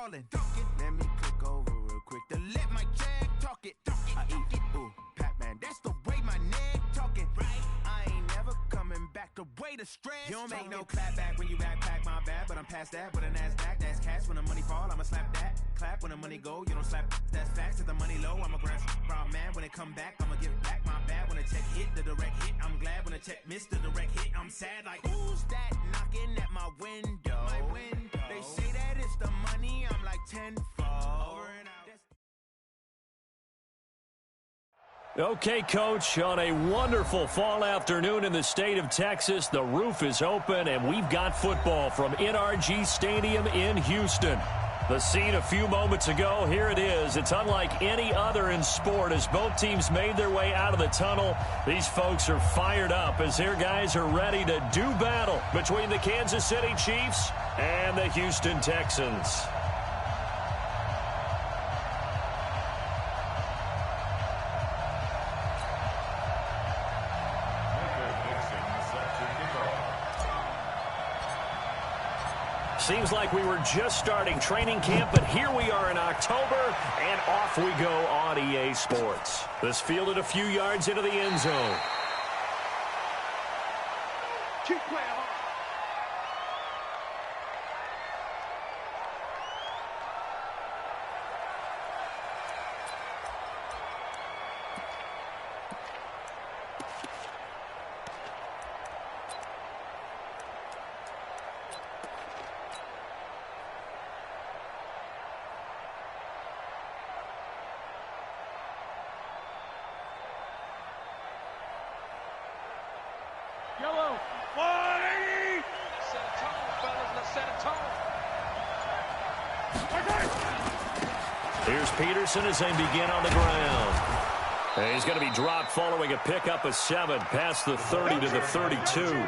falling. Let me click over real quick to let my jag talk it. I eat, ooh, Pac-Man, that's the way my neck talking. I ain't never coming back the way the stress. You don't make no clap back when you backpack, my bad, but I'm past that with a NASDAQ. That's cash when the money fall, I'ma slap that. Clap when the money go, you don't slap. That's facts. If the money low, I'ma grab brown man. When it come back, I'ma give back my bad. When the check hit, the direct hit, I'm glad. When the check missed the direct hit, I'm sad. Like, who's that knocking at my window? They say that it's the money, I'm like tenfold. Over and out. Okay, Coach, on a wonderful fall afternoon in the state of Texas, the roof is open, and we've got football from NRG Stadium in Houston. The scene a few moments ago, here it is. It's unlike any other in sport as both teams made their way out of the tunnel. These folks are fired up as their guys are ready to do battle between the Kansas City Chiefs and the Houston Texans. Seems like we were just starting training camp, but here we are in October, and off we go on EA Sports. This fielded a few yards into the end zone. Keep playing hard. Yellow, 180! Set a tone, fellas, let's set a tone. Here's Peterson as they begin on the ground. And he's going to be dropped following a pickup of 7 past the 30 to the 32.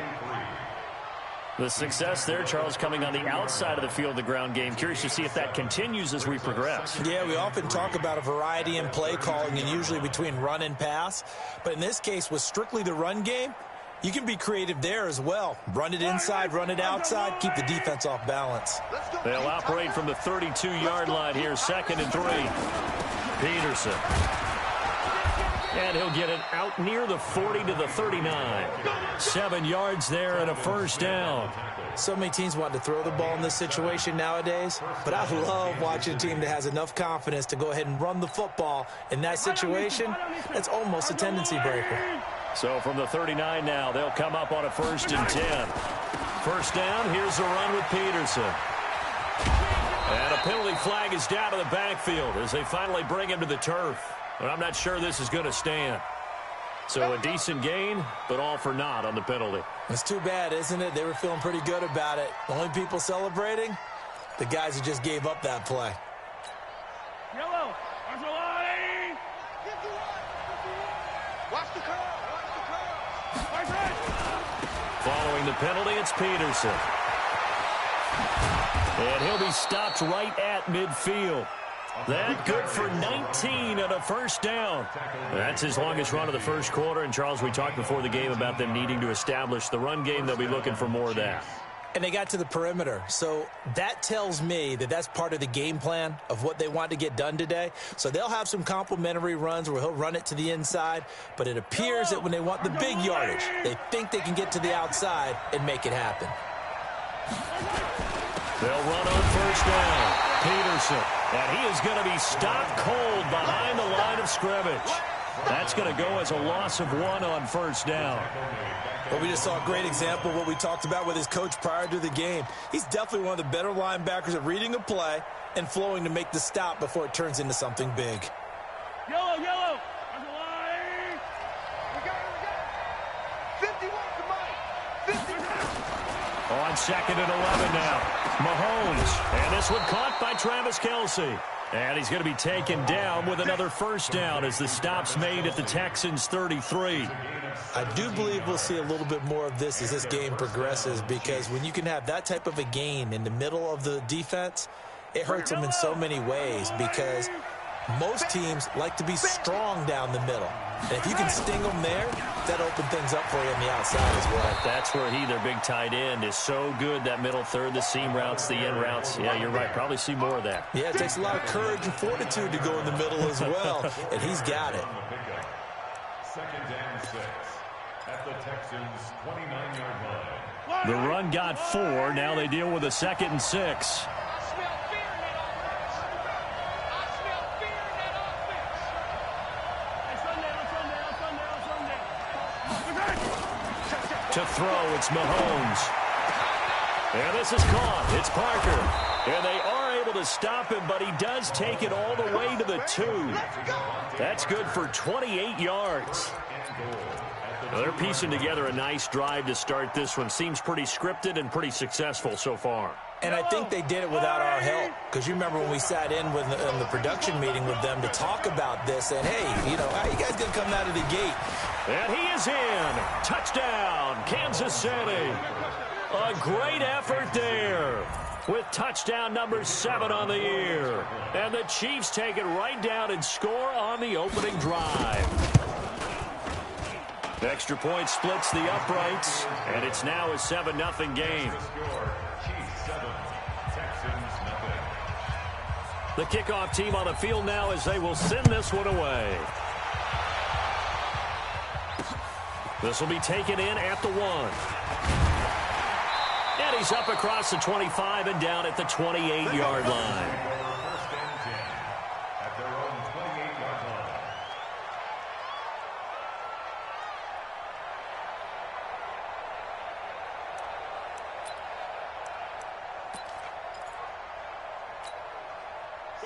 The success there, Charles, coming on the outside of the field, the ground game. Curious to see if that continues as we progress. Yeah, we often talk about a variety in play calling and usually between run and pass. But in this case, with strictly the run game, you can be creative there as well. Run it inside, run it outside, keep the defense off balance. They'll operate from the 32-yard line here, 2nd and 3. Peterson. And he'll get it out near the 40 to the 39. 7 yards there and a first down. So many teams want to throw the ball in this situation nowadays, but I love watching a team that has enough confidence to go ahead and run the football. In that situation, that's almost a tendency breaker. So from the 39 now, they'll come up on a 1st and 10. First down, here's the run with Peterson. And a penalty flag is down to the backfield as they finally bring him to the turf. But I'm not sure this is going to stand. So a decent gain, but all for naught on the penalty. It's too bad, isn't it? They were feeling pretty good about it. The only people celebrating, the guys who just gave up that play. Yellow, Arsolani! Watch the curve! Following the penalty, it's Peterson. And he'll be stopped right at midfield. That good for 19 and a first down. That's his longest run of the first quarter. And, Charles, we talked before the game about them needing to establish the run game. They'll be looking for more of that. And they got to the perimeter. So that tells me that that's part of the game plan of what they want to get done today. So they'll have some complementary runs where he'll run it to the inside. But it appears that when they want the big yardage, they think they can get to the outside and make it happen. They'll run on first down. Peterson. And he is going to be stopped cold behind the line of scrimmage. That's going to go as a loss of 1 on first down. But we just saw a great example of what we talked about with his coach prior to the game. He's definitely one of the better linebackers at reading a play and flowing to make the stop before it turns into something big. Yellow, yellow. We got it. 51 for Mike. 51. On 2nd and 11 now. Mahomes. And this one caught by Travis Kelce. And he's going to be taken down with another first down as the stop's made at the Texans' 33. I do believe we'll see a little bit more of this as this game progresses, because when you can have that type of a gain in the middle of the defense, it hurts them in so many ways, because most teams like to be strong down the middle. And if you can sting them there, that opens things up for you on the outside as well. That's where their big tight end, is so good, that middle third, the seam routes, the in routes. Yeah, you're right. Probably see more of that. Yeah, it takes a lot of courage and fortitude to go in the middle as well, and he's got it. Second and 6 at the Texans' 29-yard line. The run got 4. Now they deal with a 2nd and 6. To throw, it's Mahomes. And this is caught. It's Parker. And they are able to stop him, but he does take it all the way to the 2. That's good for 28 yards. Well, they're piecing together a nice drive to start this one. Seems pretty scripted and pretty successful so far. And I think they did it without our help, because you remember when we sat in the production meeting with them to talk about this, and hey, how you guys going to come out of the gate? And he is in. Touchdown, Kansas City. A great effort there with touchdown number 7 on the year. And the Chiefs take it right down and score on the opening drive. Extra point splits the uprights, and it's now a 7-0 game. The kickoff team on the field now as they will send this one away. This will be taken in at the 1. And he's up across the 25 and down at the 28-yard line. First and 10 at their own 28-yard line.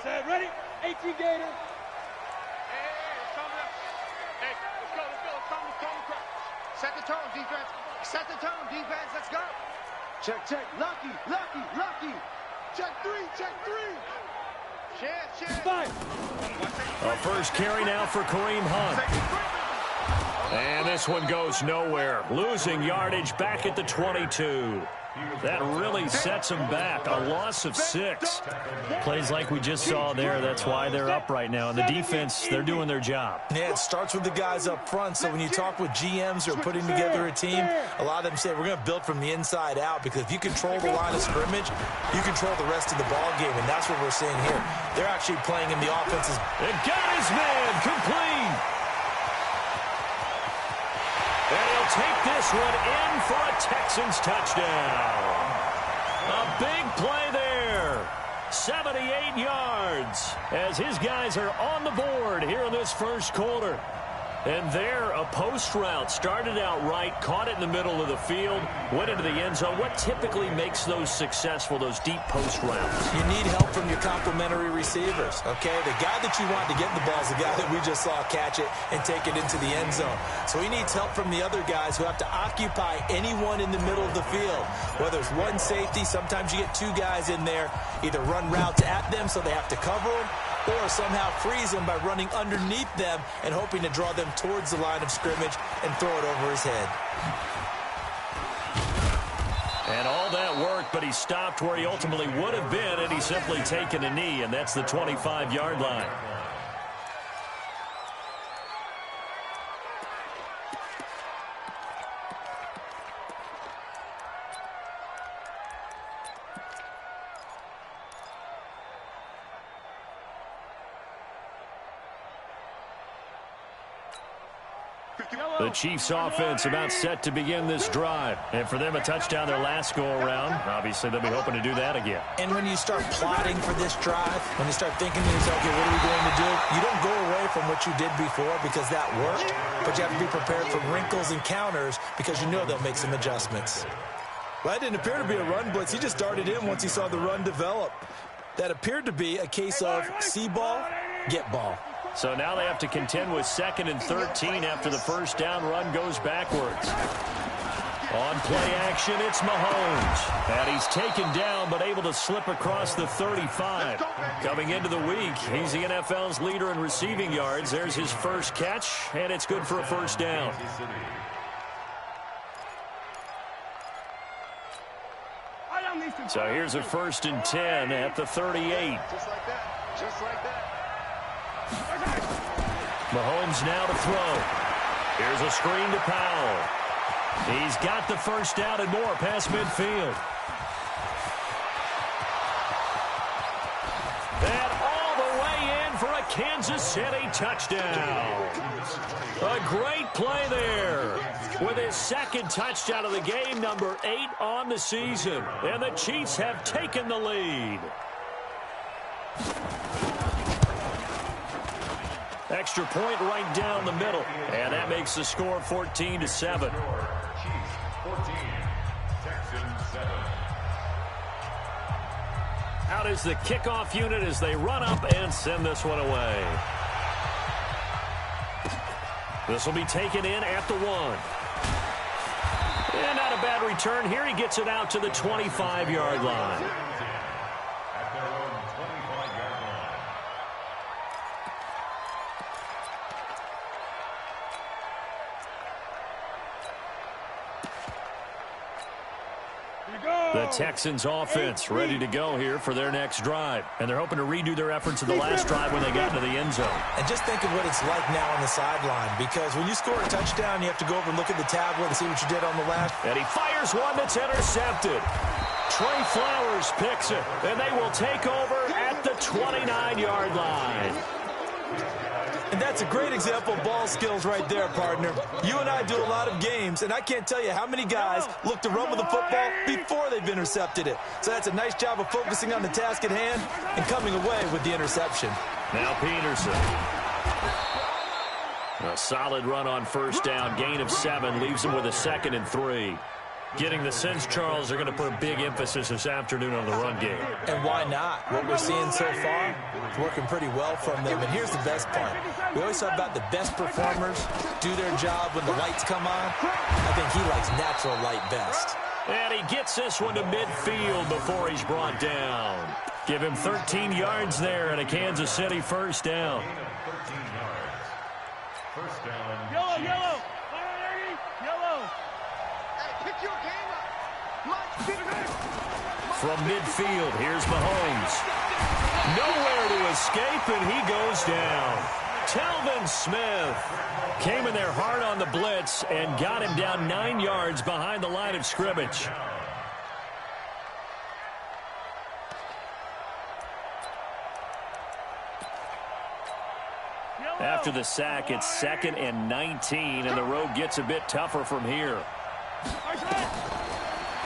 Set, ready? 18 Gator. Hey, it's coming up. Hey, let's go. Set the tone, defense. Set the tone, defense. Let's go. Check. Lucky. Check 3. Check. 5. A first carry now for Kareem Hunt. And this one goes nowhere. Losing yardage back at the 22. That really sets them back. A loss of 6. Plays like we just saw there. That's why they're up right now. And the defense, they're doing their job. Yeah, it starts with the guys up front. So when you talk with GMs who are putting together a team, a lot of them say we're going to build from the inside out, because if you control the line of scrimmage, you control the rest of the ball game, and that's what we're seeing here. They're actually playing in the offense's. And got his man complete. And he'll take this one in for a Texans touchdown. A big play there. 78 yards as his guys are on the board here in this first quarter. And there, a post route started out right, caught it in the middle of the field, went into the end zone. What typically makes those successful, those deep post routes? You need help from your complementary receivers, okay? The guy that you want to get the ball is the guy that we just saw catch it and take it into the end zone. So he needs help from the other guys who have to occupy anyone in the middle of the field. Whether it's one safety, sometimes you get 2 guys in there, either run routes at them so they have to cover them, or somehow freeze him by running underneath them and hoping to draw them towards the line of scrimmage and throw it over his head. And all that worked, but he stopped where he ultimately would have been, and he's simply taken a knee, and that's the 25-yard line. The Chiefs offense about set to begin this drive. And for them, a touchdown their last go-around. Obviously, they'll be hoping to do that again. And when you start plotting for this drive, when you start thinking to yourself, okay, what are we going to do? You don't go away from what you did before because that worked, but you have to be prepared for wrinkles and counters because you know they'll make some adjustments. Well, that didn't appear to be a run blitz. He just darted in once he saw the run develop. That appeared to be a case of see ball, get ball. So now they have to contend with 2nd and 13 after the first down run goes backwards. On play action, it's Mahomes. And he's taken down but able to slip across the 35. Coming into the week, he's the NFL's leader in receiving yards. There's his first catch, and it's good for a first down. So here's a 1st and 10 at the 38. Just like that. Mahomes now to throw. Here's a screen to Powell. He's got the first down and more past midfield. And all the way in for a Kansas City touchdown. A great play there with his second touchdown of the game, number 8 on the season. And the Chiefs have taken the lead. Extra point right down the middle. And that makes the score 14-7. Chiefs 14, Texans 7. Out is the kickoff unit as they run up and send this one away. This will be taken in at the 1. And not a bad return here. He gets it out to the 25-yard line. At their own 25-yard line. The Texans offense ready to go here for their next drive. And they're hoping to redo their efforts of the last drive when they got into the end zone. And just think of what it's like now on the sideline, because when you score a touchdown, you have to go over and look at the tablet and see what you did on the left. And he fires one that's intercepted. Trey Flowers picks it, and they will take over at the 29-yard line. And that's a great example of ball skills right there, partner. You and I do a lot of games, and I can't tell you how many guys look to run with the football before they've intercepted it. So that's a nice job of focusing on the task at hand and coming away with the interception. Now Peterson. A solid run on first down. Gain of 7 leaves him with a 2nd and 3. Getting the sense, Charles, are going to put a big emphasis this afternoon on the run game. And why not? What we're seeing so far is working pretty well from them. And here's the best part. We always talk about the best performers do their job when the lights come on. I think he likes natural light best. And he gets this one to midfield before he's brought down. Give him 13 yards there and a Kansas City first down. 13 yards. First down. Yellow, Chiefs. yellow. Yellow. Hey, pick your game up. From midfield, here's Mahomes. Nowhere to escape, and he goes down. Telvin Smith came in there hard on the blitz and got him down 9 yards behind the line of scrimmage. After the sack, it's 2nd and 19, and the road gets a bit tougher from here.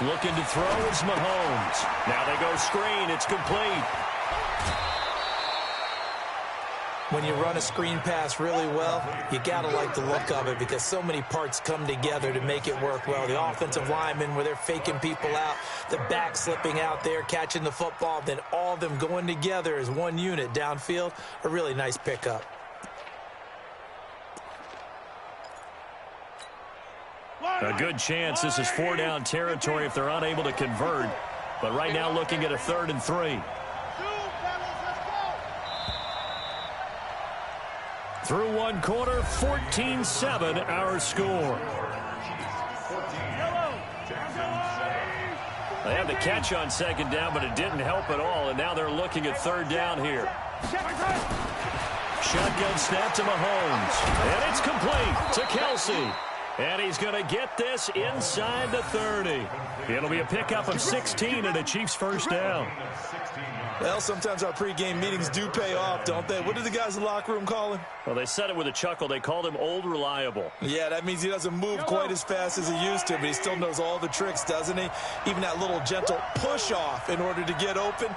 Looking to throw is Mahomes. Now they go screen. It's complete. When you run a screen pass really well, you got to like the look of it because so many parts come together to make it work well. The offensive linemen, where they're faking people out, the back slipping out there, catching the football, then all of them going together as one unit downfield, a really nice pickup. A good chance this is 4-down territory if they're unable to convert. But right now looking at a 3rd and 3. Through one quarter, 14-7 our score. They had the catch on 2nd down, but it didn't help at all. And now they're looking at 3rd down here. Shotgun snap to Mahomes. And it's complete to Kelsey. And he's going to get this inside the 30. It'll be a pickup of 16 and a Chiefs first down. Well, sometimes our pregame meetings do pay off, don't they? What did the guys in the locker room call him? Well, they said it with a chuckle. They called him Old Reliable. Yeah, that means he doesn't move quite as fast as he used to, but he still knows all the tricks, doesn't he? Even that little gentle push-off in order to get open,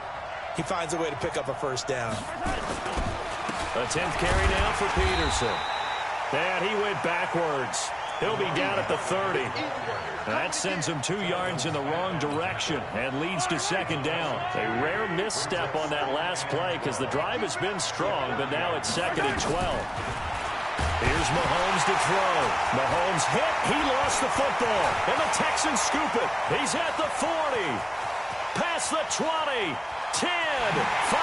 he finds a way to pick up a first down. A 10th carry now for Peterson. And he went backwards. He'll be down at the 30. That sends him 2 yards in the wrong direction and leads to 2nd down. A rare misstep on that last play because the drive has been strong, but now it's 2nd and 12. Here's Mahomes to throw. Mahomes hit. He lost the football. And the Texans scoop it. He's at the 40. Past the 20. 10. 5.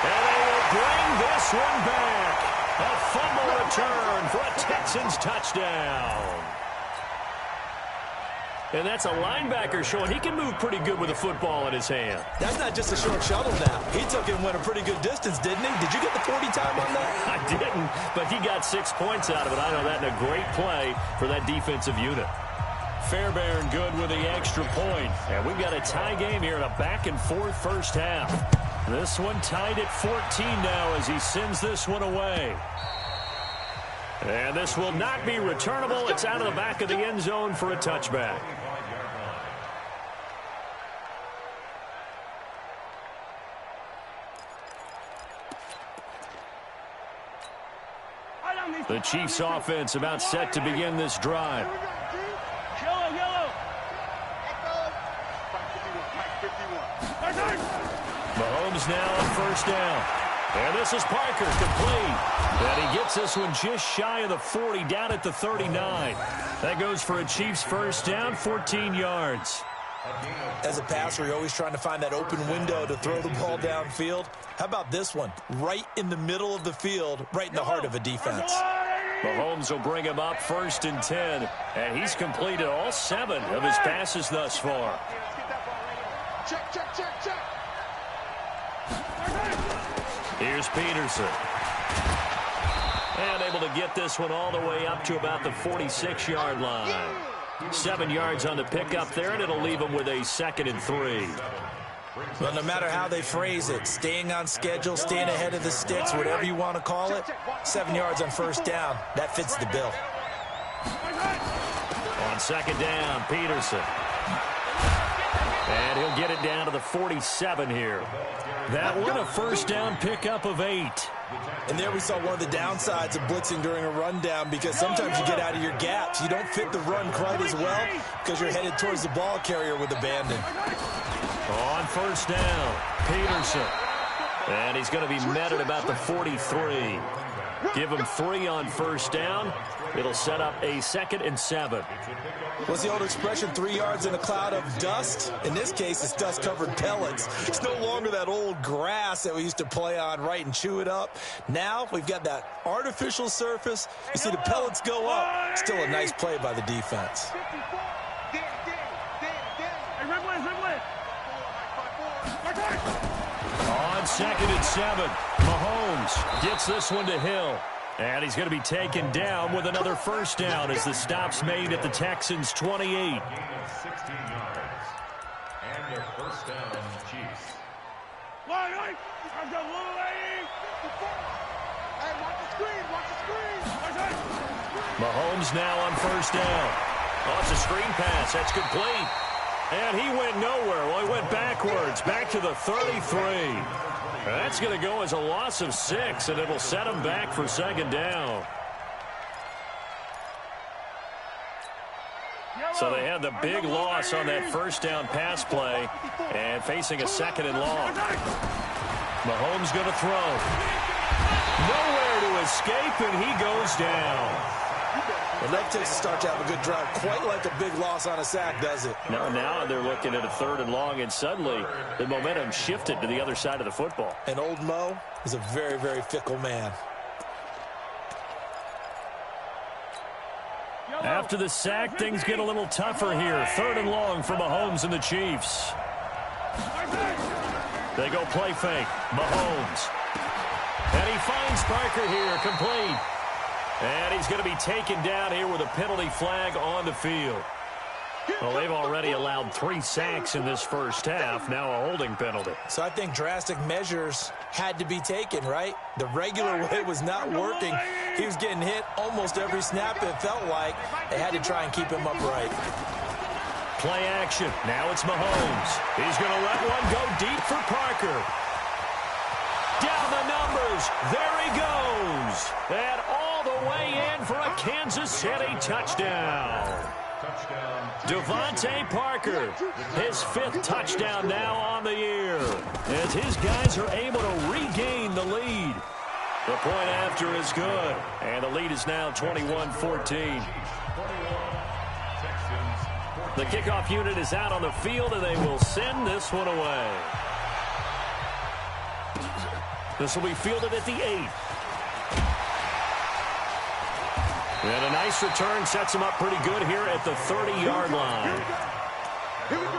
And they will bring this one back. A fumble return for a Texans touchdown. And that's a linebacker showing he can move pretty good with a football in his hand. That's not just a short shuttle now. He took it and went a pretty good distance, didn't he? Did you get the 40 time on that? I didn't, but he got 6 points out of it. I know that in a great play for that defensive unit. Fairbairn good with the extra point. And we've got a tie game here in a back-and-forth first half. This one tied at 14 now as he sends this one away. And this will not be returnable. It's out of the back of the end zone for a touchback. The Chiefs offense about set to begin this drive. Mahomes now on first down. And this is Parker, complete. And he gets this one just shy of the 40, down at the 39. That goes for a Chiefs first down, 14 yards. As a passer, you're always trying to find that open window to throw the ball downfield. How about this one? Right in the middle of the field, right in the heart of a defense. Mahomes will bring him up first and 10. And he's completed all 7 of his passes thus far. Check, check, check, check. Here's Peterson. And able to get this one all the way up to about the 46-yard line. 7 yards on the pickup there, and it'll leave him with a 2nd and 3. Well, no matter how they phrase it, staying on schedule, staying ahead of the sticks, whatever you want to call it, 7 yards on first down, that fits the bill. On second down, Peterson. And he'll get it down to the 47 here. That one a first down pickup of 8. And there we saw one of the downsides of blitzing during a rundown, because sometimes you get out of your gaps. You don't fit the run quite as well because you're headed towards the ball carrier with abandon. On first down, Peterson. And he's going to be met at about the 43. Give him 3 on first down. It'll set up a 2nd and 7. What's the old expression, 3 yards in a cloud of dust? In this case, it's dust-covered pellets. It's no longer that old grass that we used to play on, right, and chew it up. Now we've got that artificial surface. You see the pellets go up. Still a nice play by the defense. On 2nd and 7, Mahomes gets this one to Hill. And he's going to be taken down with another first down as the stop's made at the Texans' 28. 16 yards. And their first down, Chiefs. Mahomes now on first down. Oh, it's a screen pass. That's complete. And he went nowhere. Well, he went backwards, back to the 33. That's going to go as a loss of 6, and it'll set him back for second down. So they had the big loss on that first down pass play and facing a 2nd and long. Mahomes going to throw. Nowhere to escape, and he goes down. Well, that takes a start to have a good drive. Quite like a big loss on a sack, does it? No, now they're looking at a 3rd and long, and suddenly the momentum shifted to the other side of the football. And old Mo is a very, very fickle man. After the sack, things get a little tougher here. 3rd and long for Mahomes and the Chiefs. They go play fake. Mahomes. And he finds Parker here, complete. And he's going to be taken down here with a penalty flag on the field. Well, they've already allowed 3 sacks in this first half, now a holding penalty. So I think drastic measures had to be taken, right? The regular way was not working. He was getting hit almost every snap, it felt like. They had to try and keep him upright. Play action. Now it's Mahomes. He's going to let one go deep for Parker. Down the numbers. There he goes. And all the way in for a Kansas City touchdown. Devontae Parker, his 5th touchdown now on the year, as his guys are able to regain the lead. The point after is good, and the lead is now 21-14. The kickoff unit is out on the field, and they will send this one away. This will be fielded at the 8. And a nice return sets him up pretty good here at the 30-yard line. Here we go.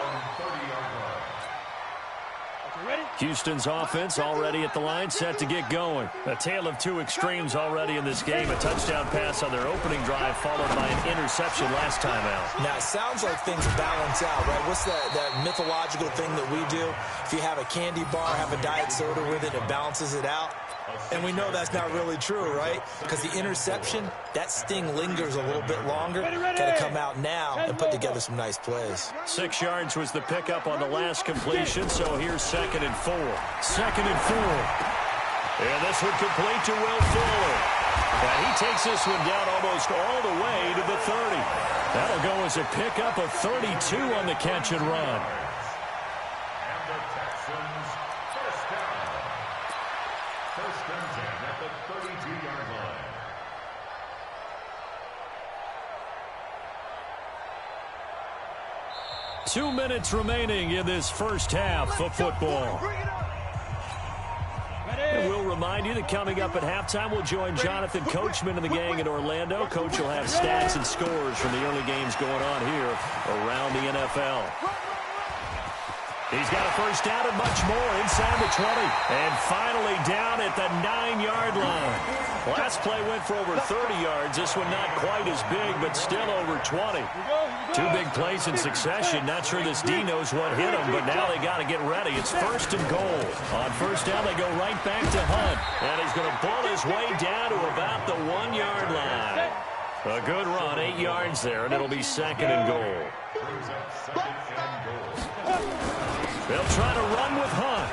Houston's offense already at the line, set to get going. A tale of two extremes already in this game. A touchdown pass on their opening drive, followed by an interception last time out. Now, it sounds like things balance out, right? What's that mythological thing that we do? If you have a candy bar, have a diet soda with it, it balances it out. And we know that's not really true, right? Because the interception, that sting lingers a little bit longer. Got to come out now and put together some nice plays. 6 yards was the pickup on the last completion, so here's 2nd and 4. 2nd and 4. And this one complete to Will Fuller. And he takes this one down almost all the way to the 30. That'll go as a pickup of 32 on the catch and run. And the Texans first down. First and 10 at the 32-yard line. Two minutes remaining in this first half of football. And we'll remind you that coming up at halftime, we'll join Jonathan Coachman and the gang in Orlando. Coach will have stats and scores from the early games going on here around the NFL. He's got a first down and much more inside the 20. And finally down at the 9-yard line. Last play went for over 30 yards. This one not quite as big, but still over 20. Two big plays in succession. Not sure this D knows what hit him, but now they got to get ready. It's 1st and goal. On first down, they go right back to Hunt. And he's going to pull his way down to about the 1-yard line. A good run, 8 yards there, and it'll be 2nd and goal. They'll try to run with Hunt.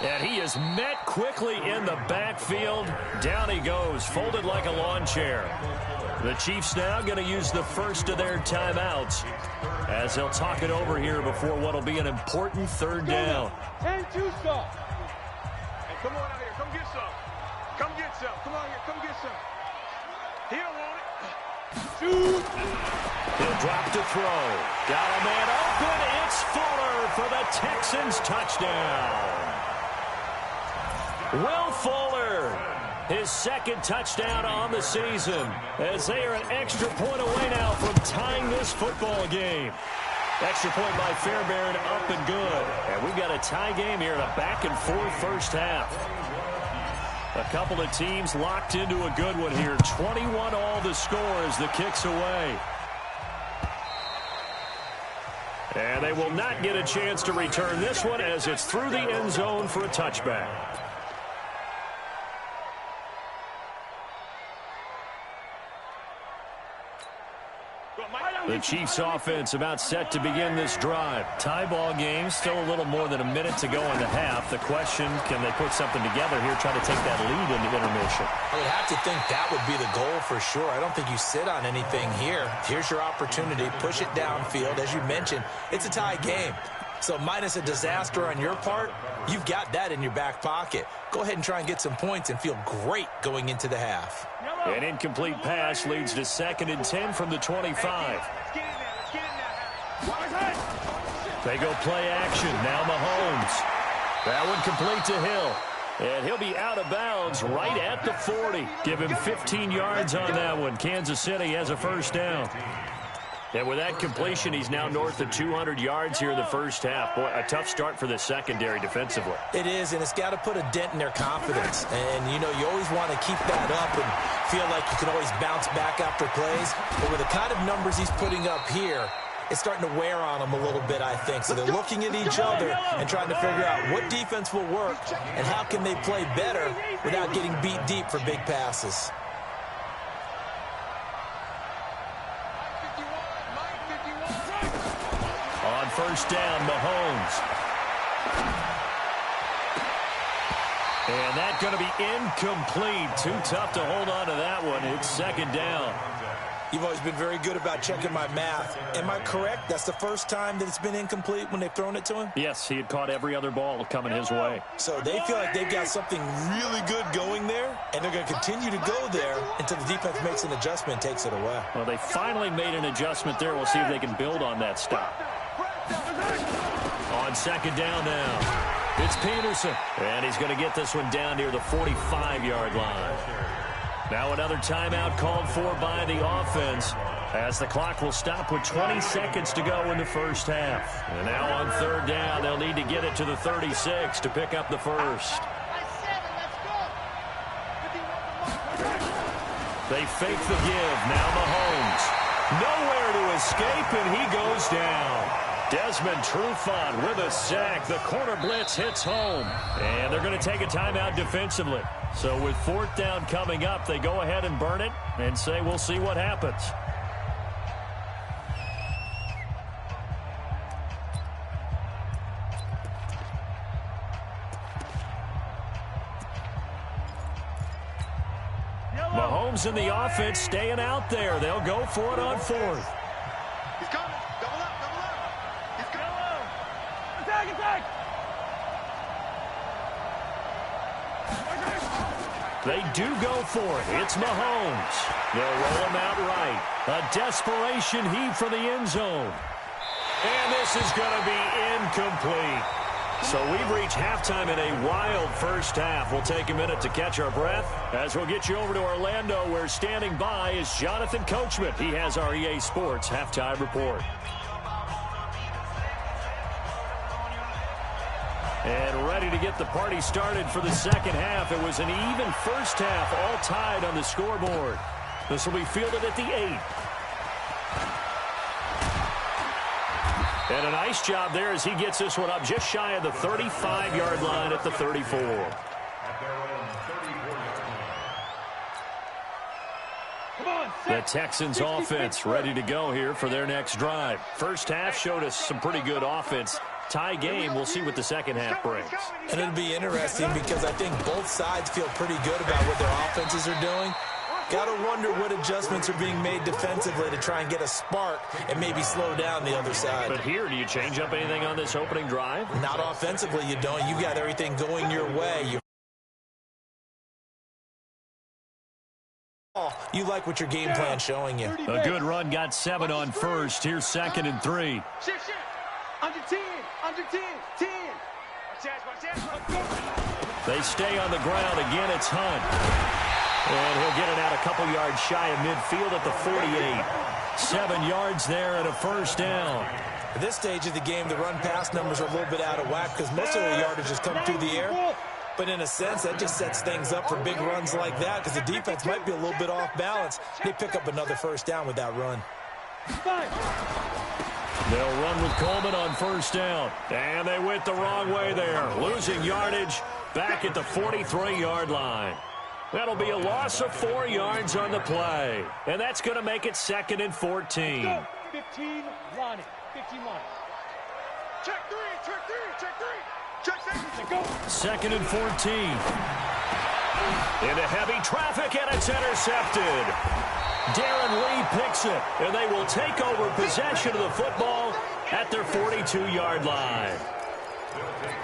And he is met quickly in the backfield. Down he goes, folded like a lawn chair. The Chiefs now going to use the first of their timeouts as they'll talk it over here before what will be an important 3rd down. 10-2 stop. Hey, come on out here. Come get some. Come get some. Come on here. Come get some. He don't want it. Shoot. He'll drop to throw. Got a man open. It's Fuller for the Texans touchdown. Will Fuller, his 2nd touchdown on the season, as they are an extra point away now from tying this football game. Extra point by Fairbairn, up and good. And we've got a tie game here in a back-and-forth first half. A couple of teams locked into a good one here. 21 all the score as the kick's away. And they will not get a chance to return this one as it's through the end zone for a touchback. The Chiefs offense about set to begin this drive. Tie ball game, still a little more than a minute to go in the half. The question, can they put something together here, try to take that lead into intermission? I would have to think that would be the goal for sure. I don't think you sit on anything here. Here's your opportunity. Push it downfield. As you mentioned, it's a tie game. So minus a disaster on your part, you've got that in your back pocket. Go ahead and try and get some points and feel great going into the half. An incomplete pass leads to 2nd and 10 from the 25. They go play action. Now Mahomes. That one complete to Hill. And he'll be out of bounds right at the 40. Give him 15 yards on that one. Kansas City has a first down. And with that completion, he's now north of 200 yards here in the first half. Boy, a tough start for the secondary defensively. It is, and it's got to put a dent in their confidence. And, you know, you always want to keep that up and feel like you can always bounce back after plays. But with the kind of numbers he's putting up here, it's starting to wear on them a little bit, I think. So they're looking at each other and trying to figure out what defense will work and how can they play better without getting beat deep for big passes. On first down, Mahomes. And that's going to be incomplete. Too tough to hold on to that one. It's 2nd down. You've always been very good about checking my math. Am I correct? That's the first time that it's been incomplete when they've thrown it to him? Yes, he had caught every other ball coming his way. So they feel like they've got something really good going there, and they're going to continue to go there until the defense makes an adjustment and takes it away. Well, they finally made an adjustment there. We'll see if they can build on that stop. On 2nd down now, it's Peterson. And he's going to get this one down near the 45-yard line. Now another timeout called for by the offense, as the clock will stop with 20 seconds to go in the first half. And now on third down, they'll need to get it to the 36 to pick up the first. They fake the give. Now Mahomes. Nowhere to escape, and he goes down. Desmond Trufant with a sack. The corner blitz hits home. And they're going to take a timeout defensively. So with fourth down coming up, they go ahead and burn it and say we'll see what happens. Mahomes and the offense staying out there. They'll go for it on fourth. He's coming. Double up, double up. He's coming. Attack, attack. They do go for it. It's Mahomes. They'll roll him out right. A desperation heave for the end zone. And this is going to be incomplete. So we've reached halftime in a wild first half. We'll take a minute to catch our breath as we'll get you over to Orlando, where standing by is Jonathan Coachman. He has our EA Sports halftime report. And ready to get the party started for the second half. It was an even first half, all tied on the scoreboard. This will be fielded at the 8. And a nice job there as he gets this one up just shy of the 35-yard line at the 34. The Texans offense ready to go here for their next drive. First half showed us some pretty good offense. Tie game. We'll see what the second half brings. And it'll be interesting because I think both sides feel pretty good about what their offenses are doing. Got to wonder what adjustments are being made defensively to try and get a spark and maybe slow down the other side. But here, do you change up anything on this opening drive? Not offensively, you don't. You got everything going your way. You like what your game plan's showing you. A good run got 7 on first. Here's 2nd and 3. Shift, shift. Under 10, under 10, 10. They stay on the ground. Again, it's Hunt. And he'll get it out a couple yards shy of midfield at the 48. 7 yards there and a first down. At this stage of the game, the run-pass numbers are a little bit out of whack because most of the yardage has come through the air. But in a sense, that just sets things up for big runs like that because the defense might be a little bit off balance. They pick up another first down with that run. They'll run with Coleman on first down. And they went the wrong way there. Losing yardage back at the 43-yard line. That'll be a loss of 4 yards on the play. And that's going to make it 2nd and 14. 15, Ronnie. 15 line. Check 3, check 3, check 3. Check 6. Go. 2nd and 14. Into heavy traffic, and it's intercepted. Darren Lee picks it, and they will take over possession of the football at their 42-yard line.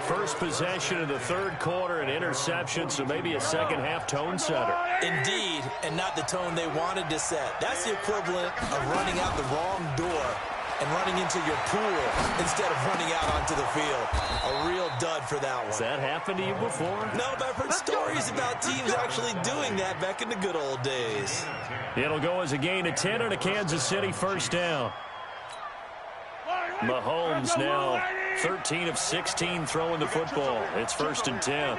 First possession of the third quarter, an interception, so maybe a second-half tone setter. Indeed, and not the tone they wanted to set. That's the equivalent of running out the wrong door and running into your pool instead of running out onto the field. A real dud for that one. Has that happened to you before? No, but I've heard stories about teams actually doing that back in the good old days. It'll go as a gain of 10 and a Kansas City first down. Mahomes now 13 of 16 throwing the football. It's 1st and 10.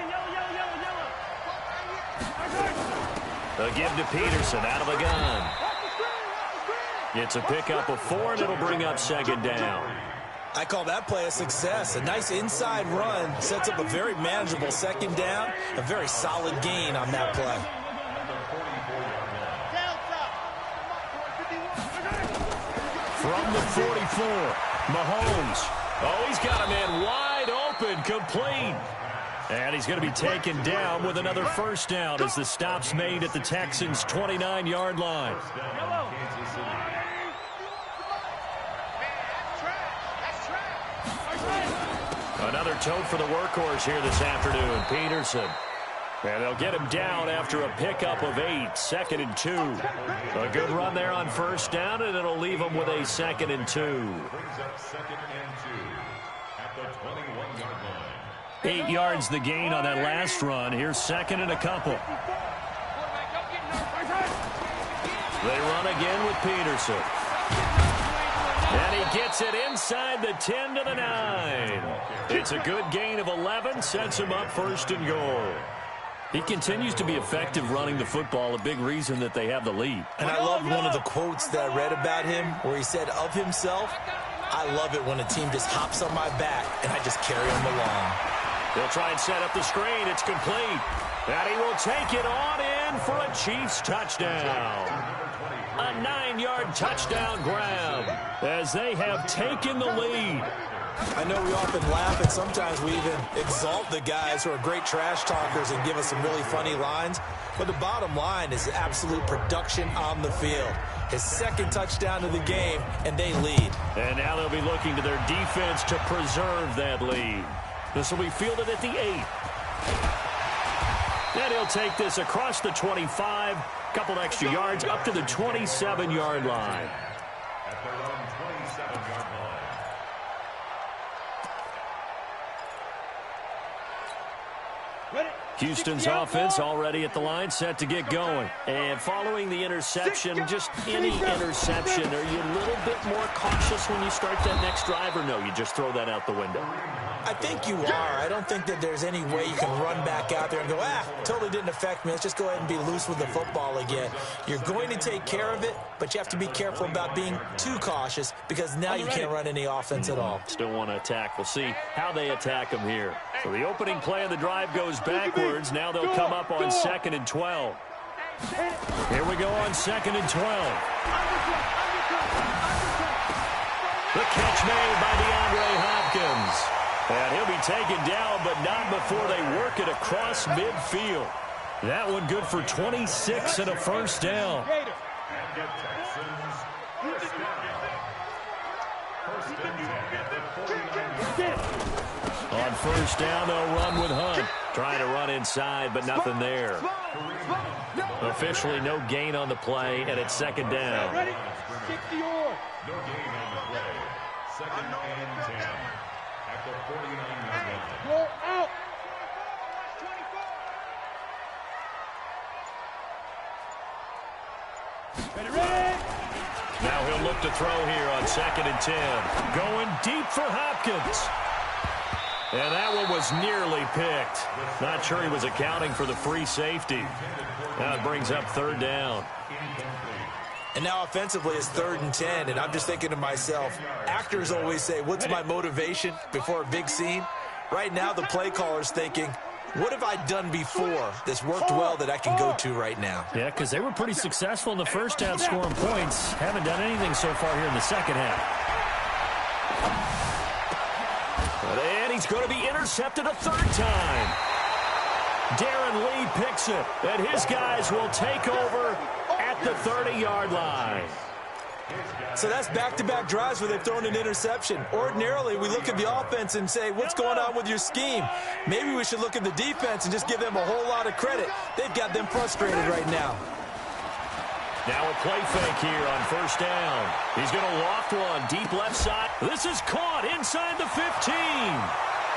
A give to Peterson out of a gun. It's a pickup of 4, and it'll bring up 2nd down. I call that play a success. A nice inside run sets up a very manageable 2nd down. A very solid gain on that play. From the 44, Mahomes. Oh, he's got a man wide open, complete. And he's going to be taken down with another first down as the stop's made at the Texans' 29-yard line. Another tote for the workhorse here this afternoon, Peterson. And they'll get him down after a pickup of 8, 2nd and 2. A good run there on first down, and it'll leave him with a 2nd and 2. 8 yards the gain on that last run. Here's 2nd and a couple. They run again with Peterson. And he gets it inside the 10 to the 9. It's a good gain of 11, sets him up 1st and goal. He continues to be effective running the football, a big reason that they have the lead. And I love one of the quotes that I read about him where he said of himself, "I love it when a team just hops on my back and I just carry them along." They'll try and set up the screen. It's complete. And he will take it on in for a Chiefs touchdown. A 9-yard touchdown grab as they have taken the lead. I know we often laugh and sometimes we even exalt the guys who are great trash talkers and give us some really funny lines. But the bottom line is absolute production on the field. His 2nd touchdown of the game, and they lead. And now they'll be looking to their defense to preserve that lead. This will be fielded at the 8. And he'll take this across the 25, couple extra yards up to the 27-yard line. At their own 27-yard line. Houston's offense already at the line, set to get going. And following the interception, just any interception, are you a little bit more cautious when you start that next drive, or no, you just throw that out the window? I think you are. I don't think that there's any way you can run back out there and go, totally didn't affect me. Let's just go ahead and be loose with the football again. You're going to take care of it, but you have to be careful about being too cautious because now you can't run any offense at all. Still want to attack. We'll see how they attack them here. So the opening play of the drive goes backwards. Now they'll come up on 2nd and 12. Here we go on 2nd and 12. The catch made by DeAndre Hopkins. And he'll be taken down, but not before they work it across midfield. That one good for 26 and a 1st down. And the Texans first down. 1st and 10 at the 49-yard line. On 1st down, they'll run with Hunt. Trying to run inside, but nothing there. Officially no gain on the play, and it's 2nd down. Ready? 60 or. No gain on the play. 2nd and 10 at the 49-yard line. Go out. Ready? Now he'll look to throw here on 2nd and 10. Going deep for Hopkins. And that one was nearly picked. Not sure he was accounting for the free safety. Now it brings up 3rd down. And now offensively it's 3rd and 10, and I'm just thinking to myself, actors always say, what's my motivation before a big scene? Right now the play caller's thinking, what have I done before that's worked well that I can go to right now? Yeah, because they were pretty successful in the 1st half scoring points. Haven't done anything so far here in the 2nd half. And he's going to be intercepted a 3rd time. Darren Lee picks it, and his guys will take over at the 30-yard line. So that's back-to-back drives where they've thrown an interception. Ordinarily, we look at the offense and say, what's going on with your scheme? Maybe we should look at the defense and just give them a whole lot of credit. They've got them frustrated right now. Now a play fake here on 1st down. He's going to loft one deep left side. This is caught inside the 15.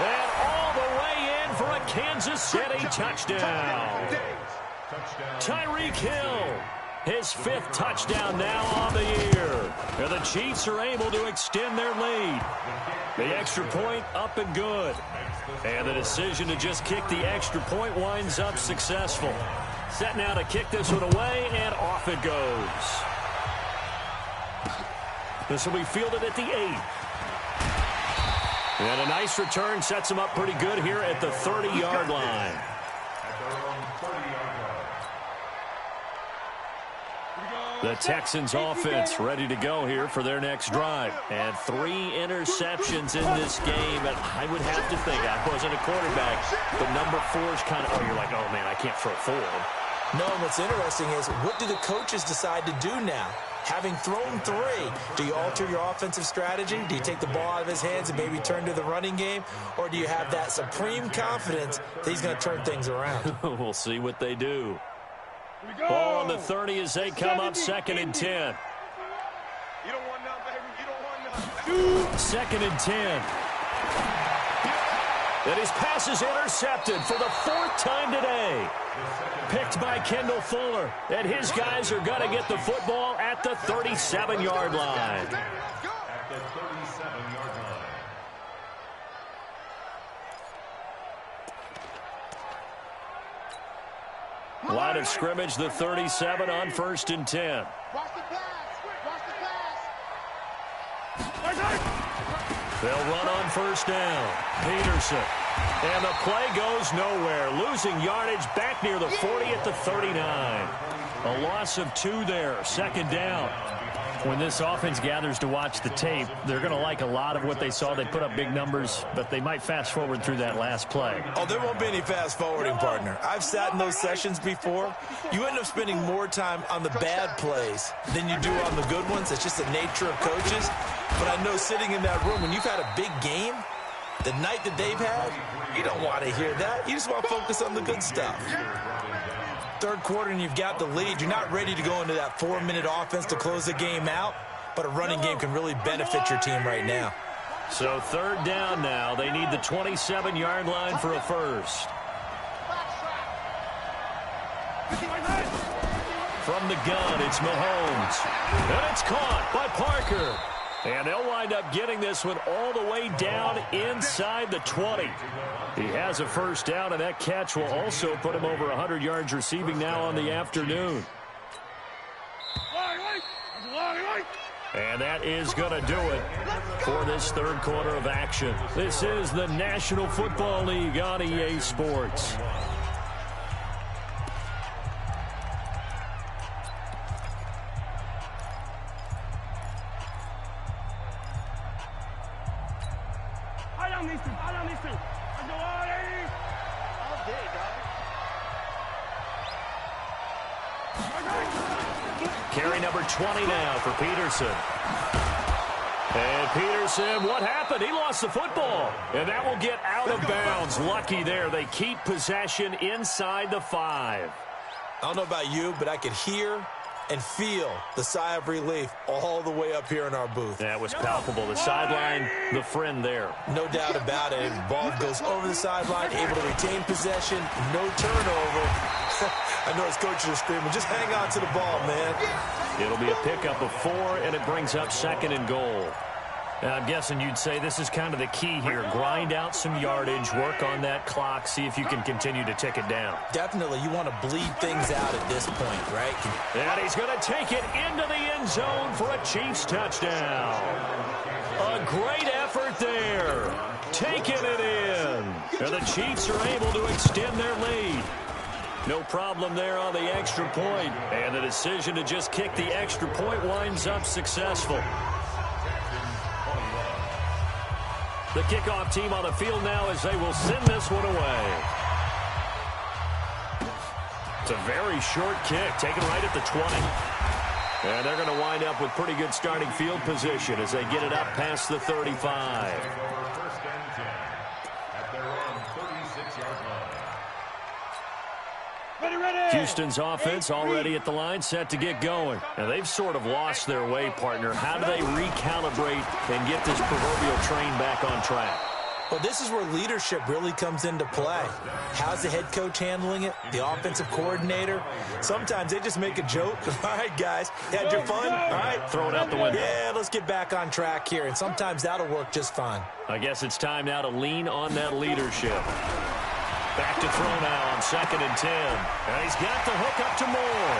And all the way in for a Kansas City touchdown. Tyreek Hill, his 5th touchdown now on the year. And the Chiefs are able to extend their lead. The extra point up and good. And the decision to just kick the extra point winds up successful. Set now to kick this one away, and off it goes. This will be fielded at the 8. And a nice return sets him up pretty good here at the 30-yard line. The Texans offense ready to go here for their next drive. And 3 interceptions in this game. And I would have to think, I wasn't a quarterback, but number 4 is kind of, you're like, oh, man, I can't throw 4. No, what's interesting is, what do the coaches decide to do now? Having thrown 3, do you alter your offensive strategy? Do you take the ball out of his hands and maybe turn to the running game? Or do you have that supreme confidence that he's going to turn things around? We'll see what they do. Ball on the 30 as they come up 2nd and 10. You don't want none, baby. You don't want none. 2nd and 10. And his pass is intercepted for the 4th time today. Picked by Kendall Fuller. And his guys are going to get the football at the 37-yard line. At the 37-yard line. Line of scrimmage, the 37 on 1st and 10. Watch the pass. Watch the pass. They'll run on 1st down. Peterson. And the play goes nowhere. Losing yardage back near the 40 at the 39. A loss of 2 there. 2nd down. When this offense gathers to watch the tape, they're going to like a lot of what they saw. They put up big numbers, but they might fast forward through that last play. Oh, there won't be any fast forwarding, partner. I've sat in those sessions before. You end up spending more time on the bad plays than you do on the good ones. It's just the nature of coaches. But I know sitting in that room, when you've had a big game, the night that they've had, you don't want to hear that. You just want to focus on the good stuff. 3rd quarter and you've got the lead. You're not ready to go into that 4-minute offense to close the game out, but a running game can really benefit your team right now. So 3rd down now. They need the 27-yard line for a first. From the gun, it's Mahomes. And it's caught by Parker. And they'll wind up getting this one all the way down inside the 20. He has a first down, and that catch will also put him over 100 yards receiving now on the afternoon. And that is going to do it for this 3rd quarter of action. This is the National Football League on EA Sports. Carry number 20 now for Peterson. And Peterson, what happened? He lost the football. And that will get out of bounds. Lucky there. They keep possession inside the 5. I don't know about you, but I could hear and feel the sigh of relief all the way up here in our booth. That was palpable. The sideline, the friend there. No doubt about it. Ball goes over the sideline, able to retain possession, no turnover. I know his coaches are screaming, just hang on to the ball, man. It'll be a pickup of 4, and it brings up 2nd and goal. Now, I'm guessing you'd say this is kind of the key here. Grind out some yardage, work on that clock, see if you can continue to tick it down. Definitely, you want to bleed things out at this point, right? And he's going to take it into the end zone for a Cheifs touchdown. A great effort there. Taking it in. And the Chiefs are able to extend their lead. No problem there on the extra point. And the decision to just kick the extra point winds up successful. The kickoff team on the field now as they will send this one away. It's a very short kick, taken right at the 20. And they're going to wind up with pretty good starting field position as they get it up past the 35. First and 10 at their own 36-yard line. Houston's offense already at the line, set to get going. Now, they've sort of lost their way, partner. How do they recalibrate and get this proverbial train back on track? Well, this is where leadership really comes into play. How's the head coach handling it? The offensive coordinator? Sometimes they just make a joke. All right, guys, had your fun? All right. Throw it out the window. Yeah, let's get back on track here. And sometimes that'll work just fine. I guess it's time now to lean on that leadership. Back to throw now on 2nd and 10. And he's got the hook up to Moore.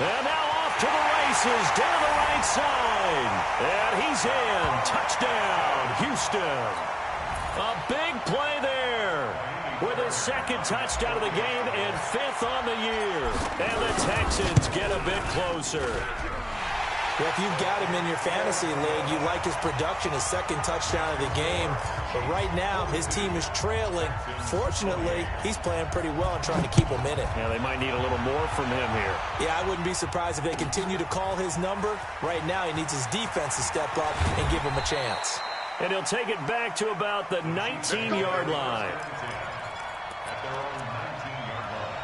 And now off to the races down the right side. And he's in. Touchdown, Houston. A big play there with his 2nd touchdown of the game and 5th on the year. And the Texans get a bit closer. Well, if you've got him in your fantasy league, you like his production, his 2nd touchdown of the game. But right now, his team is trailing. Fortunately, he's playing pretty well and trying to keep him in it. Yeah, they might need a little more from him here. Yeah, I wouldn't be surprised if they continue to call his number. Right now, he needs his defense to step up and give him a chance. And he'll take it back to about the 19-yard line. At their own 19-yard line.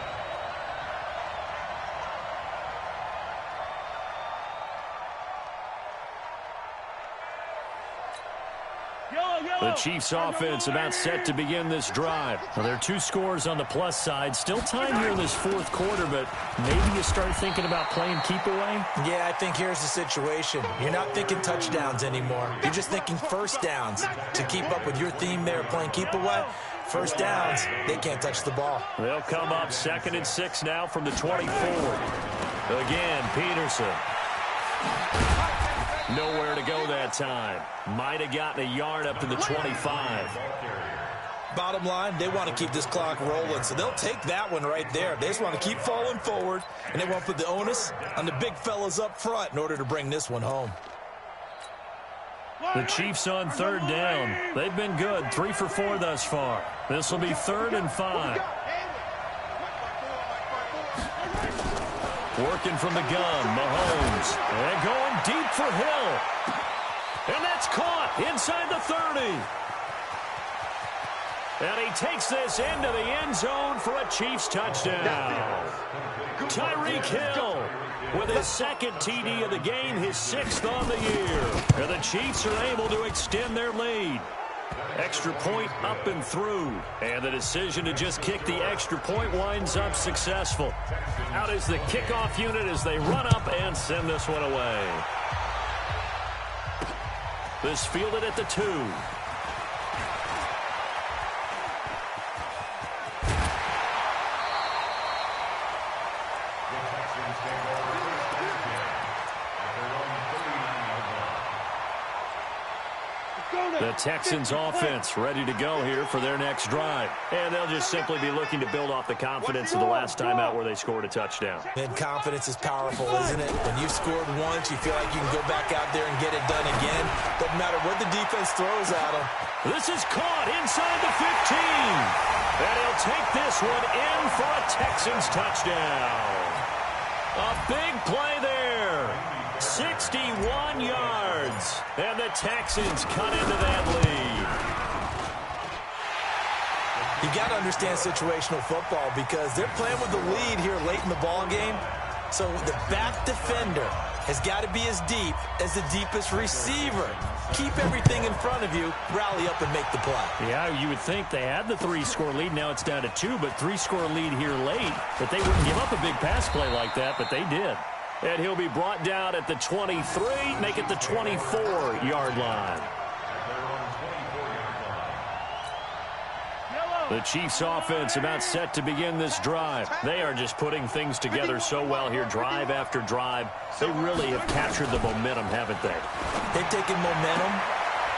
The Chiefs offense about set to begin this drive. Well, there are 2 scores on the plus side. Still time here in this fourth quarter, but maybe you start thinking about playing keep away? Yeah, I think here's the situation. You're not thinking touchdowns anymore. You're just thinking first downs. To keep up with your theme there, playing keep away, first downs, they can't touch the ball. They'll come up 2nd and 6 now from the 24. Again, Peterson. Nowhere to go that time. Might have gotten a yard up to the 25. Bottom line, they want to keep this clock rolling, so they'll take that one right there. They just want to keep falling forward, and they want to put the onus on the big fellas up front in order to bring this one home. The Chiefs on 3rd down. They've been good, 3 for 4 thus far. This will be 3rd and 5. Working from the gun, Mahomes. And going deep for Hill. And that's caught inside the 30. And he takes this into the end zone for a Chiefs touchdown. Tyreek Hill with his 2nd TD of the game, his 6th on the year. And the Chiefs are able to extend their lead. Extra point up and through. And the decision to just kick the extra point winds up successful. Out is the kickoff unit as they run up and send this one away. This fielded at the 2. The Texans offense ready to go here for their next drive. And they'll just simply be looking to build off the confidence of the last time out where they scored a touchdown. And confidence is powerful, isn't it? When you've scored once, you feel like you can go back out there and get it done again. Doesn't matter what the defense throws at them. This is caught inside the 15. And he'll take this one in for a Texans touchdown. A big play there. 61 yards. And the Texans cut into that lead. You got to understand situational football because they're playing with the lead here late in the ball game. So the back defender has got to be as deep as the deepest receiver. Keep everything in front of you, rally up and make the play. Yeah, you would think they had the 3-score lead. Now it's down to 2, but 3-score lead here late. That they wouldn't give up a big pass play like that, but they did. And he'll be brought down at the 23, make it the 24-yard line. The Chiefs offense about set to begin this drive. They are just putting things together so well here, drive after drive. They really have captured the momentum, haven't they? They've taken momentum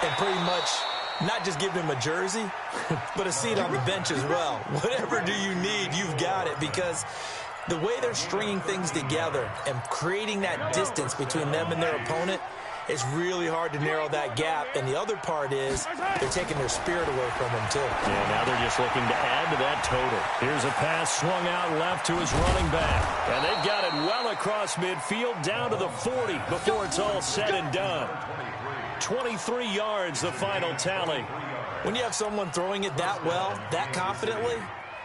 and pretty much not just given him a jersey, but a seat on the bench as well. Whatever do you need, you've got it, because the way they're stringing things together and creating that distance between them and their opponent, it's really hard to narrow that gap. And the other part is they're taking their spirit away from them, too. Yeah, now they're just looking to add to that total. Here's a pass swung out left to his running back. And they've got it well across midfield down to the 40 before it's all said and done. 23 yards, the final tally. When you have someone throwing it that well, that confidently,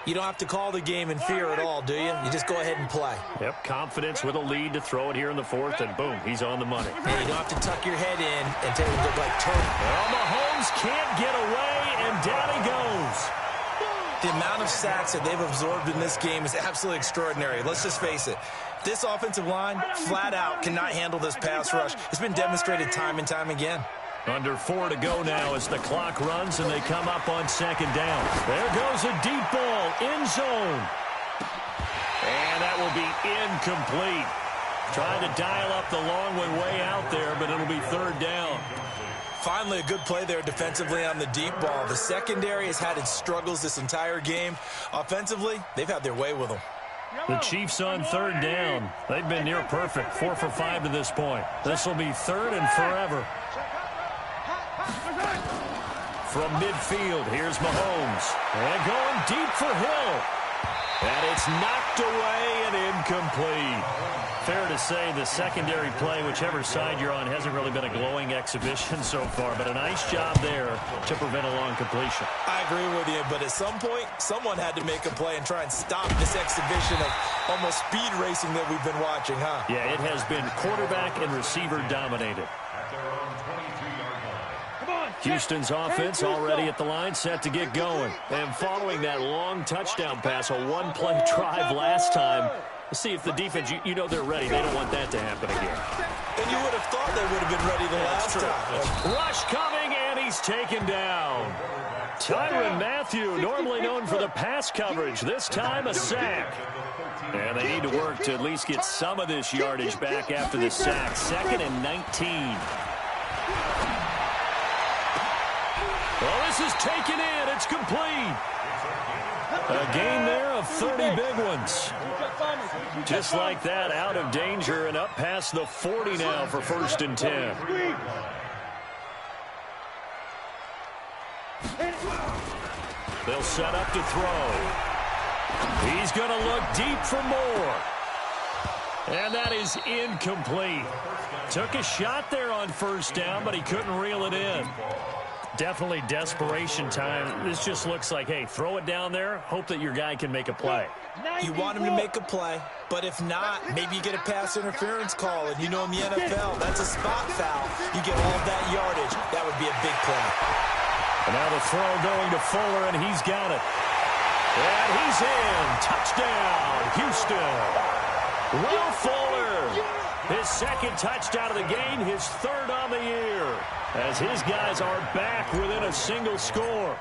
you don't have to call the game in fear at all, do you? You just go ahead and play. Yep, confidence with a lead to throw it here in the 4th, and boom, he's on the money. And you don't have to tuck your head in and take it look like turtle. Well, Mahomes can't get away, and down he goes. The amount of sacks that they've absorbed in this game is absolutely extraordinary. Let's just face it. This offensive line, flat out, cannot handle this pass rush. It's been demonstrated time and time again. Under 4 to go now as the clock runs and they come up on 2nd down. There goes a deep ball, end zone. And that will be incomplete. Trying to dial up the long one way out there, but it'll be 3rd down. Finally, a good play there defensively on the deep ball. The secondary has had its struggles this entire game. Offensively, they've had their way with them. The Chiefs on 3rd down. They've been near perfect, 4 for 5 to this point. This will be 3rd and forever. From midfield, here's Mahomes. And going deep for Hill. And it's knocked away and incomplete. Fair to say the secondary play, whichever side you're on, hasn't really been a glowing exhibition so far, but a nice job there to prevent a long completion. I agree with you, but at some point, someone had to make a play and try and stop this exhibition of almost speed racing that we've been watching, huh? Yeah, it has been quarterback and receiver dominated. Come on, Houston's offense already at the line, set to get going. And following that long touchdown pass, a one-play drive last time, let's see if the defense, you know they're ready. They don't want that to happen again. And you would have thought they would have been ready the last time. Rush coming, and he's taken down. Tyrann Mathieu, normally known for the pass coverage, this time a sack. And they need to work to at least get some of this yardage back after the sack. 2nd and 19. Well, this is taken in. It's complete. A gain there of 30 big ones. Just like that, out of danger and up past the 40 now for 1st and 10. They'll set up to throw. He's going to look deep for more. And that is incomplete. Took a shot there on 1st down, but he couldn't reel it in. Definitely desperation time. This just looks like, hey, throw it down there, hope that your guy can make a play. You want him to make a play, but if not, maybe you get a pass interference call, and you know in the NFL, that's a spot foul. You get all of that yardage. That would be a big play. And now the throw going to Fuller, and he's got it. And he's in. Touchdown, Houston. Will Fuller, his 2nd touchdown of the game, his 3rd on the year, as his guys are back within a single score.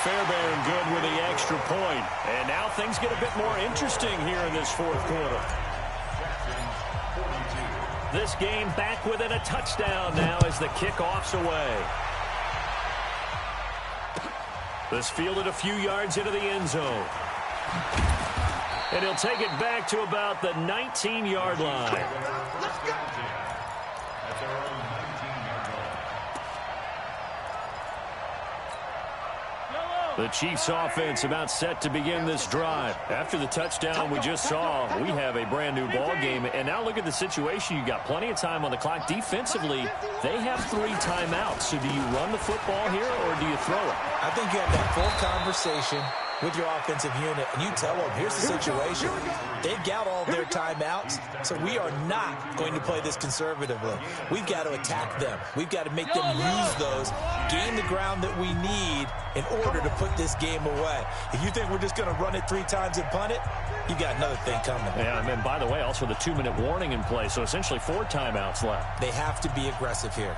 Fairbairn good with the extra point. And now things get a bit more interesting here in this 4th quarter. This game back within a touchdown now as the kickoff's away. This fielded a few yards into the end zone. And he'll take it back to about the 19-yard line. Let's go. The Chiefs offense about set to begin this drive. After the touchdown we just saw, we have a brand new ball game. And now look at the situation. You got plenty of time on the clock. Defensively, they have 3 timeouts. So do you run the football here or do you throw it? I think you have that full conversation with your offensive unit, and you tell them, here's the situation. They've got all their timeouts, so we are not going to play this conservatively. We've got to attack them. We've got to make them use those, gain the ground that we need in order to put this game away. If you think we're just going to run it 3 times and punt it, you got another thing coming. Yeah, and then, by the way, also the 2-minute warning in play, so essentially 4 timeouts left. They have to be aggressive here.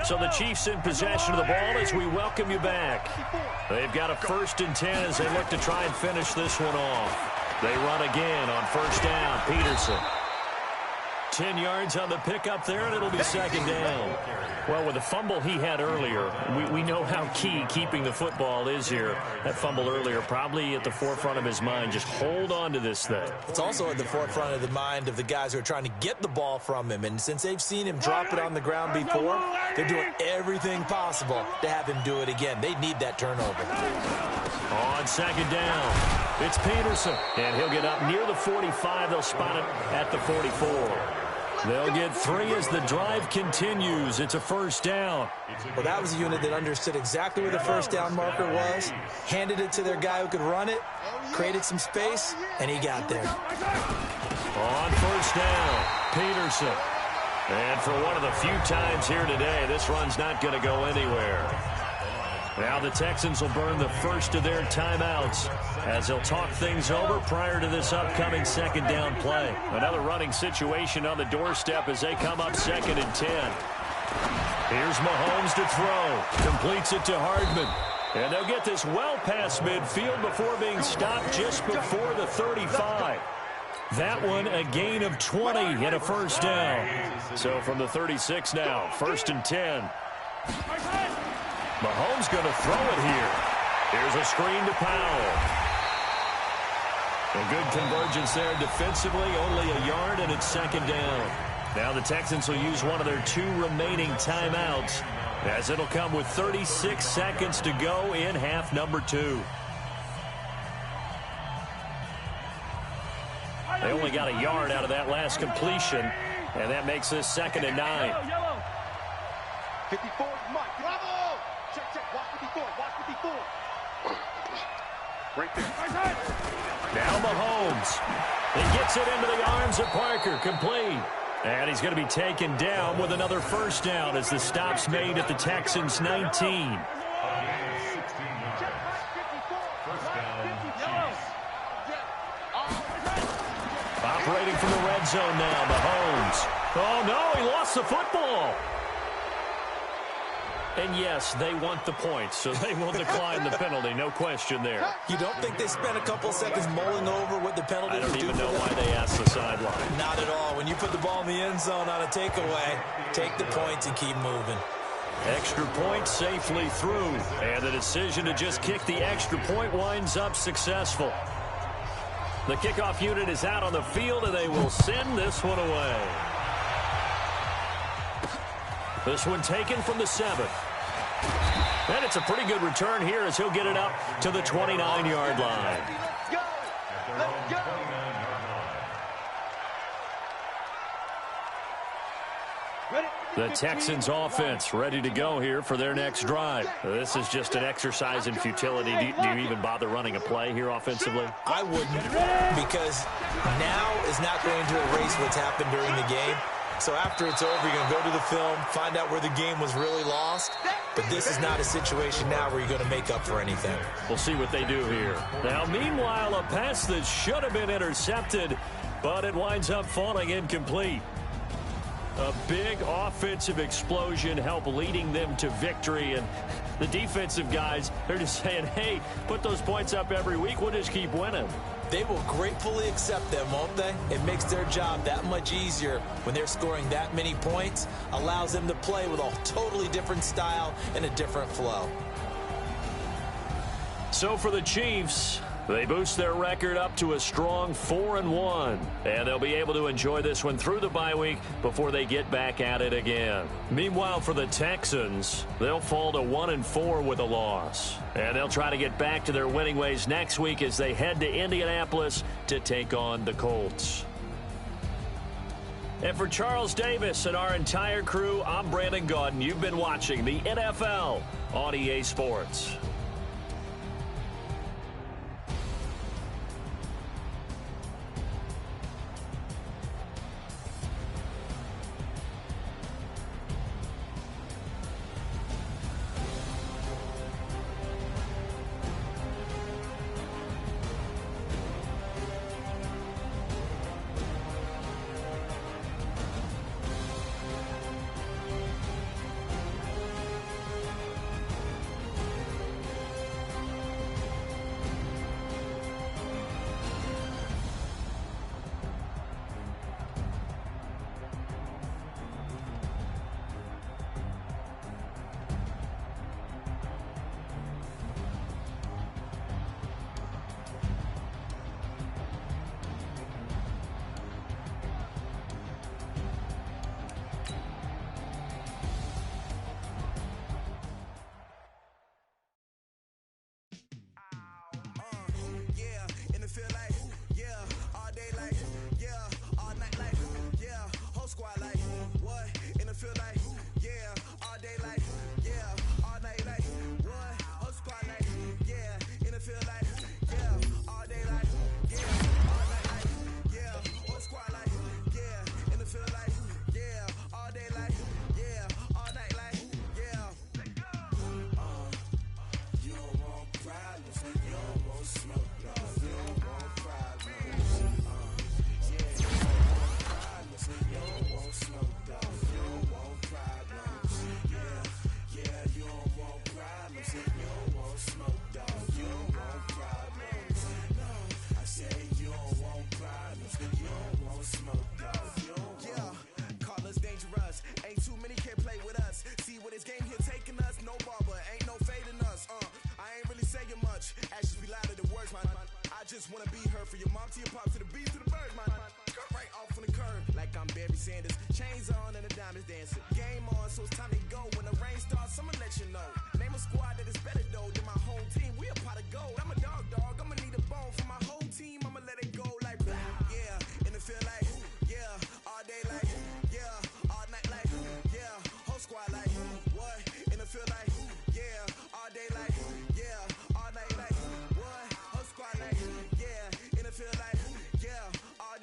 So the Chiefs in possession of the ball as we welcome you back. They've got a 1st and 10 as they look to try and finish this one off. They run again on 1st down. Peterson. 10 yards on the pickup there, and it'll be 2nd down. Well, with the fumble he had earlier, we know how key keeping the football is here. That fumble earlier probably at the forefront of his mind. Just hold on to this thing. It's also at the forefront of the mind of the guys who are trying to get the ball from him. And since they've seen him drop it on the ground before, they're doing everything possible to have him do it again. They need that turnover. On 2nd down, it's Peterson. And he'll get up near the 45. They'll spot it at the 44. They'll get 3 as the drive continues. It's a 1st down. Well, that was a unit that understood exactly where the 1st down marker was, handed it to their guy who could run it, created some space, and he got there. On 1st down, Peterson. And for one of the few times here today, this run's not going to go anywhere. Now the Texans will burn the first of their timeouts as they'll talk things over prior to this upcoming 2nd down play. Another running situation on the doorstep as they come up 2nd and 10. Here's Mahomes to throw. Completes it to Hardman. And they'll get this well past midfield before being stopped just before the 35. That one a gain of 20 and a 1st down. So from the 36 now, 1st and 10. Mahomes going to throw it here. Here's a screen to Powell. A good convergence there defensively, only a yard, and it's 2nd down. Now the Texans will use one of their 2 remaining timeouts as it'll come with 36 seconds to go in half number 2. They only got a yard out of that last completion, and that makes this 2nd and 9. 54, Mike. Bravo! Check, check. Watch 54. Watch 54. Right there. Now Mahomes. He gets it into the arms of Parker, complete. And he's going to be taken down with another first down as the stop's made at the Texans' 19. First down, Cheifs. Operating from the red zone now, Mahomes. Oh, no, he lost the football. And yes, they want the points, so they will decline the penalty. No question there. You don't think they spent a couple seconds mulling over what the penalty I don't would do even know for why them? they asked the sideline. Not at all. When you put the ball in the end zone on a takeaway, take the points and keep moving. Extra point safely through. And the decision to just kick the extra point winds up successful. The kickoff unit is out on the field, and they will send this one away. This one taken from the 7. And it's a pretty good return here as he'll get it up to the 29-yard line. Let's go! Let's go! The Texans offense ready to go here for their next drive. This is just an exercise in futility. Do you even bother running a play here offensively? I wouldn't, because now is not going to erase what's happened during the game. So after it's over, you're going to go to the film, find out where the game was really lost. But this is not a situation now where you're going to make up for anything. We'll see what they do here. Now, meanwhile, a pass that should have been intercepted, but it winds up falling incomplete. A big offensive explosion helped leading them to victory, and the defensive guys, they're just saying, hey, put those points up every week, we'll just keep winning. They will gratefully accept them, won't they? It makes their job that much easier when they're scoring that many points, allows them to play with a totally different style and a different flow. So for the Chiefs, they boost their record up to a strong 4-1, and they'll be able to enjoy this one through the bye week before they get back at it again. Meanwhile, for the Texans, they'll fall to 1-4 with a loss, and they'll try to get back to their winning ways next week as they head to Indianapolis to take on the Colts. And for Charles Davis and our entire crew, I'm Brandon Gaudin. You've been watching the NFL on EA Sports. just wanna be her. From your mom to your pop to the beat to the birds, man. Skirt right off on the curb like I'm Barry Sanders. Chains on and the diamonds dancing. Game on, so it's time to go. When the rain starts, I'ma let you know. Name a squad that is better though than my home team. We a pot of gold. I'm a dog. I'ma need a bone for my whole team. I'ma let it go like blah. Yeah, and it feel like yeah, all day like yeah, all night like yeah, whole squad like what? And it feel like yeah, all day like yeah, all night like what? Whole squad like yeah, and it feel like yeah, all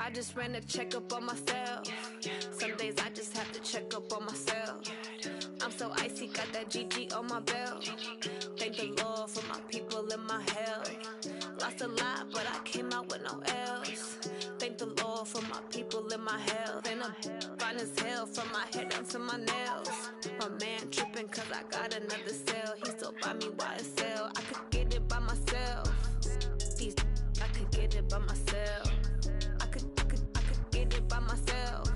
I just ran a checkup on myself. Some days I just have to check up on myself. I'm so icy, got that GG on my belt. Thank the Lord for my people in my health. Lost a lot, but I came out with no L's. Thank the Lord for my people in my health. And I'm fine as hell from my head down to my nails. My man tripping cause I got another cell. He still buy me YSL. I could get it by myself. These I could get it by myself. I could get it by myself.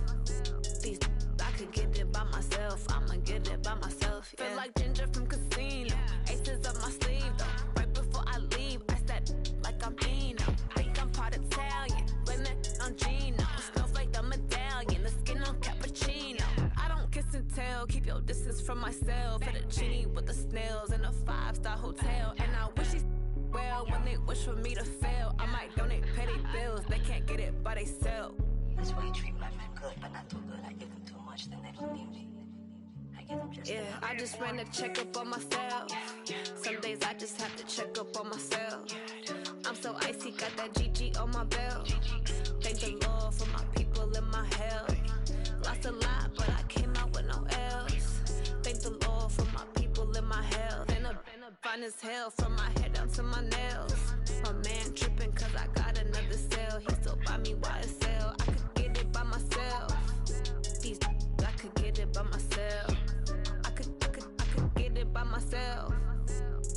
These I could get it by myself. I'ma get it by myself. Yeah. Feel like Ginger from Casino. Aces up my sleeve though. Right before I leave, I said like I'm Eno. Think I'm part Italian. Blame it on Gino. Smells like the medallion. The skin on cappuccino. I don't kiss and tell. Keep your distance from myself. Fettuccine with the snails in a 5-star hotel. And I wish he's well when they wish for me to fail. I might donate petty bills. They can't get it by themselves. That's why you treat my men good, but not too good. I give them too much, then they blame me. I give them just enough. I just ran a checkup on myself. Some days I just have to check up on myself. I'm so icy, got that GG on my belt. Thank the Lord for my people in my health. Lost a lot, but I came out with no L's. Thank the Lord for my people in my health. And I'm fine as hell from my head down to my nails. My man tripping cause I got another cell. He still buy me YSL. I could get it by myself. These I could get it by myself. I could get it by myself.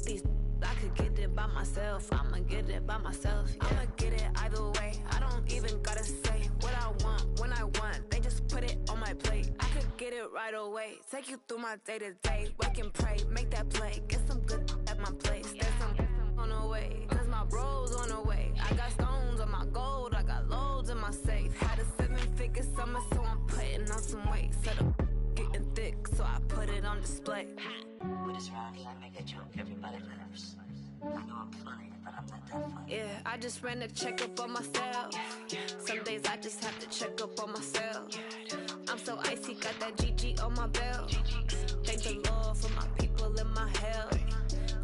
These I could get it by myself. I'ma get it by myself. Yeah. I'ma get it either way. I don't even gotta say what I want when I want. They just put it on my plate. I could get it right away. Take you through my day to day. Wake and pray, make that play. Get some good at my place. There's some on the way. Cause my bro's on the way. I got stones on my gold. I got loads in my safe. Had a 7-figure summer, so I'm putting on some weight. Set up getting thick, so I put it on display. With this round here, I make a joke. Everybody laughs. I know I'm funny, but I'm not that funny. Yeah, I just ran a checkup on myself. Some days I just have to check up on myself. I'm so icy, got that GG on my belt. Thank the Lord for my people in my health.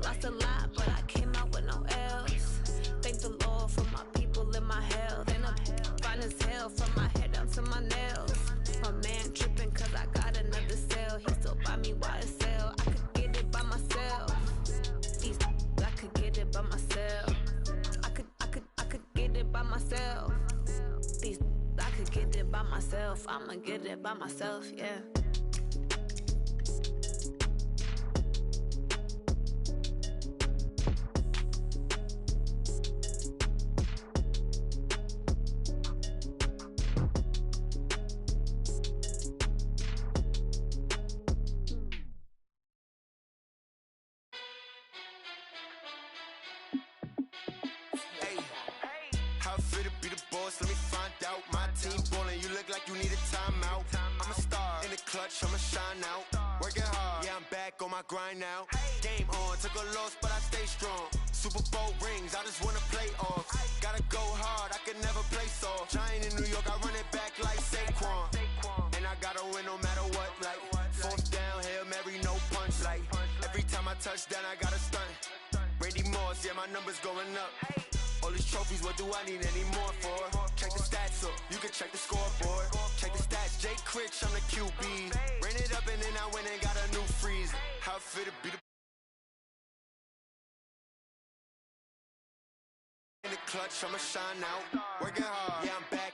Lost a lot, but I came out with no L's. Thank the Lord for my people in my health. And I'm fine as hell from my head down to my nails. My man tripping cause I got another cell. He still buy me YSL. I could get it by myself. These I could get it by myself. I could get it by myself. These I could get it by myself. I'ma get it by myself, yeah. I'ma shine out, working hard, yeah I'm back on my grind now. Game on, took a loss but I stay strong. Super Bowl rings, I just wanna play off. Gotta go hard, I can never play soft. Giant in New York, I run it back like Saquon. And I gotta win no matter what, like fourth down, Hail Mary, no punch. Like every time I touch down, I gotta stunt. Brady Moss, yeah my numbers going up. All these trophies, what do I need any more for? Check the stats up, you can check the scoreboard. Check the stats, Jay Critch, I'm the QB. Ran it up and then I went and got a new freeze. How it fit to be the in the clutch, I'ma shine out. Working hard, yeah I'm back